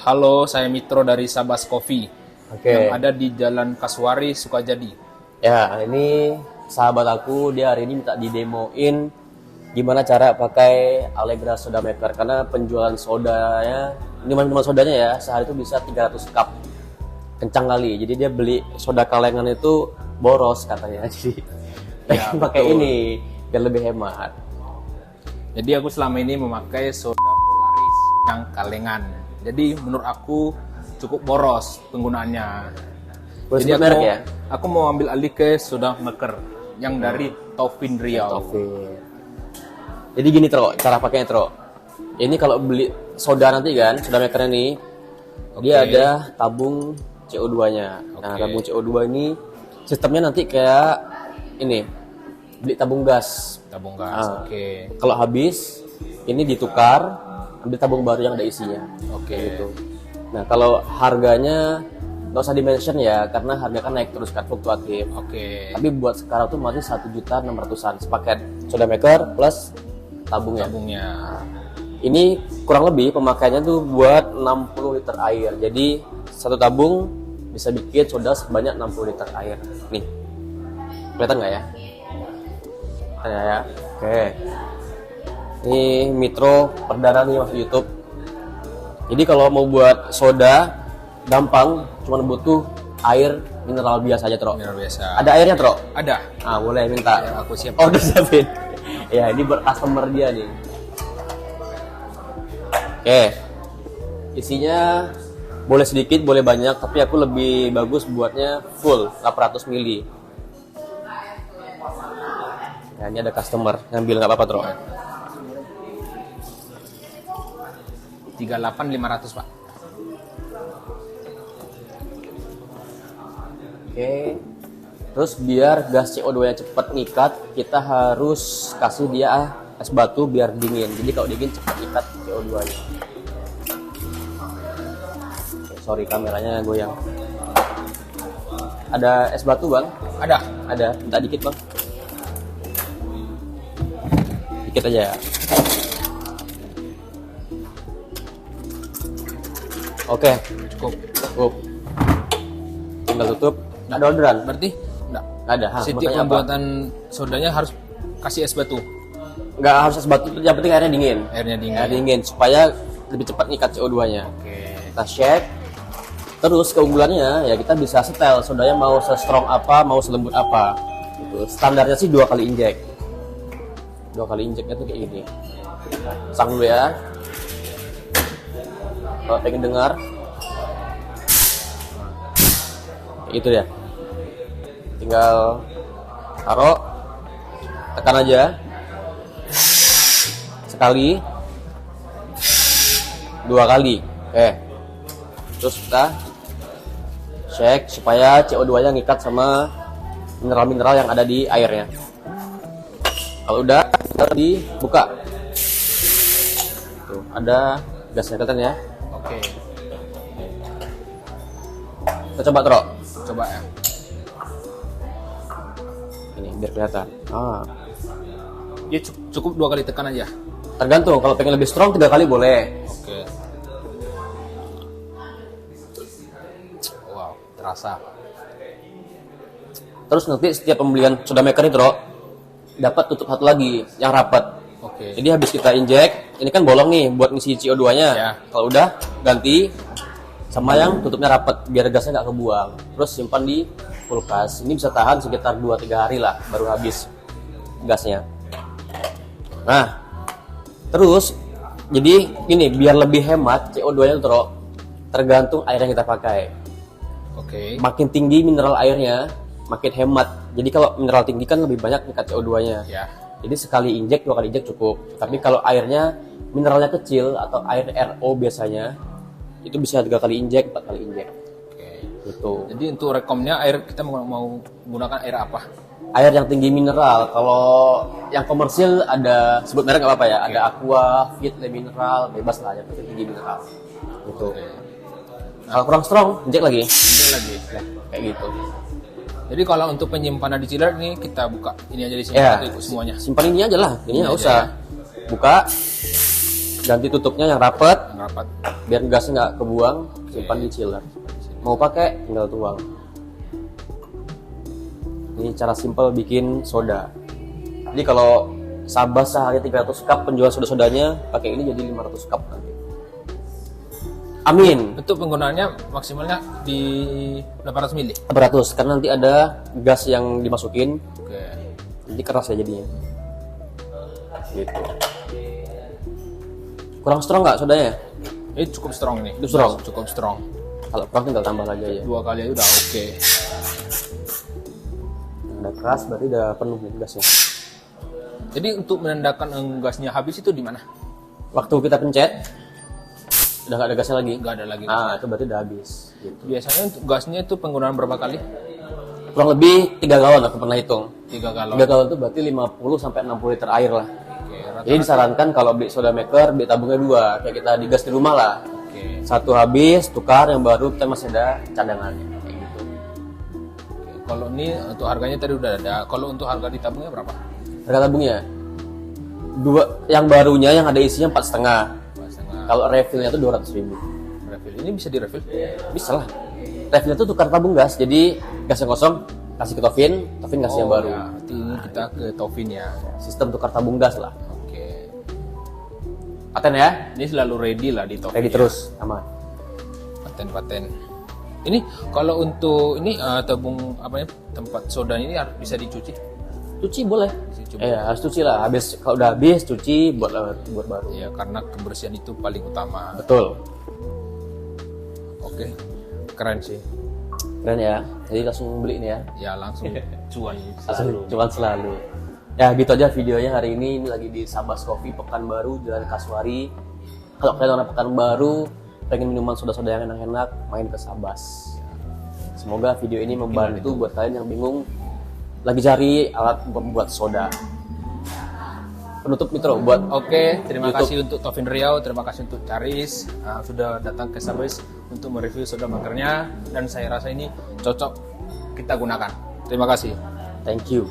Halo, saya Mitro dari Sabas Coffee yang Oke. ada di Jalan Kasuari, Sukajadi. Ya, ini sahabat aku, dia hari ini minta didemoin gimana cara pakai Allegra Soda Maker karena penjualan sodanya, ini minuman sodanya ya, sehari itu bisa 300 cup. Kencang kali. Jadi dia beli soda kalengan itu boros katanya. Jadi Ya, pakai betul. ini biar lebih hemat. Jadi aku selama ini memakai soda Polaris yang kalengan. Jadi menurut aku cukup boros penggunaannya. Boleh Jadi sebut merek ya? aku mau ambil alih ke soda maker yang dari Taufin Riau. Taufik. Jadi gini Tro, cara pakainya Tro. Ini kalau beli soda nanti kan, soda maker ini, dia ada tabung CO2-nya. Nah, Oke. tabung CO2 ini sistemnya nanti kayak ini, beli tabung gas. Tabung gas. Ah. Oke. Kalau habis, ini ditukar, ambil tabung baru yang ada isinya. Oke. Gitu. Nah, kalau harganya nggak usah di-mention ya, karena harga kan naik terus kan, fluktuatif. Oke. Tapi buat sekarang tuh masih 1.600.000-an sepaket soda maker plus tabungnya. Tabungnya. Ini kurang lebih pemakaiannya tuh buat 60 liter air. Jadi satu tabung bisa bikin soda sebanyak 60 liter air. Nih, kelihatan nggak ya? Ada ya. Oke. Ini Mitro perdana nih masuk YouTube. Jadi kalau mau buat soda gampang, cuma butuh air mineral biasa aja, Tro. Mineral biasa. Ada airnya, Tro? Ada. Ah, boleh minta. Ya, aku siap. Oh, udah siapin. Ya, ini buat customer dia nih. Oke. Isinya boleh sedikit, boleh banyak, tapi aku lebih bagus buatnya full 800 ml. Nah, ini ada customer ngambil nggak apa-apa, Tro. 38.500, Pak. Oke. Terus biar gas CO2-nya cepat ngikat, kita harus kasih dia es batu biar dingin. Jadi kalau dingin cepat ngikat CO2-nya. Oke, sorry kameranya goyang. Ada es batu, Bang? Ada. Ada. Minta dikit, Bang. Dikit aja. Oke, Cukup. cukup. Tinggal tutup. Ada orderan? Berarti enggak. Nggak ada. Hah, Setiap mau tanya apa? pembuatan sodanya harus kasih es batu. Nggak harus es batu, yang penting airnya dingin. Airnya dingin. Air dingin supaya lebih cepat ngikat CO2-nya. Oke. Kita shake. Terus keunggulannya ya kita bisa setel sodanya mau se-strong apa, mau selembut apa. Gitu. Standarnya sih 2 kali injek. 2 kali injeknya tuh kayak gini. Pasang dulu ya. Kalau pengen dengar, kayak gitu ya. Tinggal taruh, tekan aja. Sekali, 2 kali. Terus kita shake supaya CO2 nya ngikat sama mineral-mineral yang ada di airnya. Kalau udah, kita dibuka. Tuh, ada gasnya, kelihatan ya. Oke. Kita coba, Tro. Coba ya. Ini biar kelihatan. Dia cukup 2 kali tekan aja. Tergantung, kalau pengen lebih strong 3 kali boleh. Oke. Wow, terasa. Terus nanti setiap pembelian soda maker itu, Tro, dapat tutup satu lagi yang rapat. Oke. Jadi habis kita injek, ini kan bolong nih buat ngisi CO2-nya. Ya. Kalau udah ganti sama yang tutupnya rapat biar gasnya nggak kebuang. Terus simpan di kulkas. Ini bisa tahan sekitar 2-3 hari lah baru habis gasnya. Nah, terus jadi ini biar lebih hemat CO2-nya tuh, tergantung air yang kita pakai. Oke. Makin tinggi mineral airnya, makin hemat. Jadi kalau mineral tinggi kan lebih banyak ngikat CO2-nya. Ya. Jadi sekali injek, 2 kali injek cukup. Tapi kalau airnya mineralnya kecil atau air RO biasanya itu bisa 3 kali injek, 4 kali injek. Oke. Gitu. Jadi untuk rekomnya air kita mau gunakan air apa? Air yang tinggi mineral. Kalau yang komersil ada sebut merek nggak apa-apa ya. Ada Aqua, Fit, Le Mineral, bebas lah yang penting tinggi mineral. Gitu. Oke. Kalau kurang strong, injek lagi. Ini lagi. Nah, kayak gitu. Jadi kalau untuk penyimpanan di chiller ini kita buka ini aja di sini Ya, atau ikut semuanya. simpan ini aja lah. Ini nggak aja usah. ya. Buka. Ganti tutupnya yang rapet, yang rapat. biar gasnya nggak kebuang. Simpan di chiller. Mau pakai tinggal tuang. Ini cara simple bikin soda. Jadi kalau Sabas sehari 300 cup penjual soda-sodanya, pakai ini jadi 500 cup nanti. Amin. Untuk penggunaannya maksimalnya di 800 ml. 400 karena nanti ada gas yang dimasukin, Oke. jadi keras ya jadinya. Gitu. Kurang strong nggak sodanya? Ini cukup strong ini. Itu strong? Cukup strong. Kalau kurang tinggal tambah lagi aja. 2 kali aja udah oke. Udah keras berarti udah penuh nih gasnya. Jadi untuk menandakan gasnya habis itu di mana? Waktu kita pencet, udah nggak ada gasnya lagi. Nggak ada lagi. Ah, itu berarti udah habis. Gitu. Biasanya untuk gasnya itu penggunaan berapa kali? Kurang lebih 3 galon aku pernah hitung. 3 galon. 3 galon itu berarti 50 sampai 60 liter air lah. Oke, Jadi disarankan kalau beli soda maker, beli tabungnya 2, kayak kita digas di rumah lah. Oke. Satu habis, tukar, yang baru kita masih ada cadangannya. Kayak gitu. Oke. Kalau ini untuk harganya tadi udah ada. Kalau untuk harga di tabungnya berapa? Harga tabungnya 2, yang barunya yang ada isinya 4,5. Kalau refillnya itu 200.000. Refill. Ini bisa direfill? Bisa lah. Refillnya itu tukar tabung gas. Jadi gas yang kosong kasih ke Tovin, Tovin kasih yang baru. Ya, berarti ini kita ke Tovin ya. Sistem tukar tabung gas lah. Oke. Paten ya. Ini selalu ready lah di Tovin. Ready ya. terus, aman. Paten. Ini kalau untuk ini tabung apa ya, tempat soda ini bisa dicuci? Cuci boleh. Cuci Harus cuci lah. Habis kalau udah habis cuci buat baru. Ya, karena kebersihan itu paling utama. Betul. Oke. Keren sih. Keren ya. Jadi langsung beli ini ya. Ya, langsung cuan Langsung selalu. cuman selalu. Ya gitu aja videonya hari ini. Ini lagi di Sabas Coffee Pekanbaru, Jalan Kasuari. Kalau kalian orang Pekanbaru pengen minuman soda-soda yang enak-enak, main ke Sabas. Semoga video ini membantu buat kalian yang bingung lagi cari alat buat soda. Penutup Mitro buat Oke, terima YouTube. kasih untuk Tovin Riau, terima kasih untuk Caris sudah datang ke Sabes untuk mereview soda makernya, dan saya rasa ini cocok kita gunakan. Terima kasih. thank you.